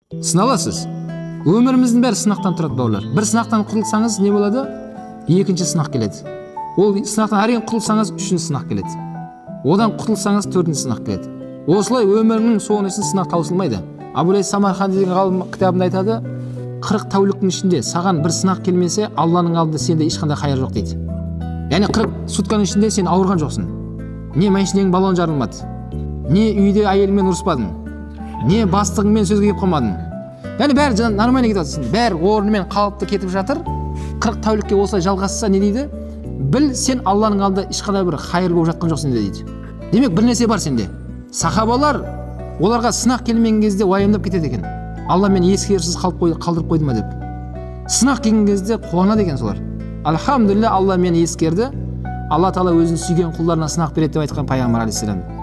Сыналасыз. Өміріміздің бәрі сынақтан тұрады, бауырлар. Бір сынақтан құтылсаңыз не болады? Екінші сынақ келеді. Ол сынақтан әрең құтылсаңыз, үшінші сынақ келеді. Одан құтылсаңыз, төртінші сынақ келеді. Осылай өмірінің соңына шейін сынақ таусылмайды. Абу Самарқанди деген ғалым кітабында айтады, 40 тәуліктің ішінде саған бір сынақ келмесе, Алланың алдында сенде ешқандай қайыр жоқ дейді. Яғни 40 сутканың ішінде сен ауырған жоқсың. Не машинең баллон жарылмады, не үйде әйеліңмен ұрыспадың, не бастығыңмен сөзге келіп қалмадың. Яғни бәрі нормально кетіп жатыр. Бәрі орнымен қалыпты кетіп жатыр. 40 тәулікке осылай жалғасса не дейді? Біл, сен Алланың алдында ешқандай бір қайыр болып жатқан жоқсың дейді. Демек бір нәрсе бар сенде. Сахабалар оларға сынақ келмеген кезде уайымдап кетеді екен. Алла мені ескерусіз қалдырып қойды ма деп. Сынақ келген кезде қуанады екен солар. Альхамдулилля, Алла мені ескерді. Алла Тағала өзінің сүйген құлдарына сынақ береді деп айтқан пайғамбар алейхиссалам.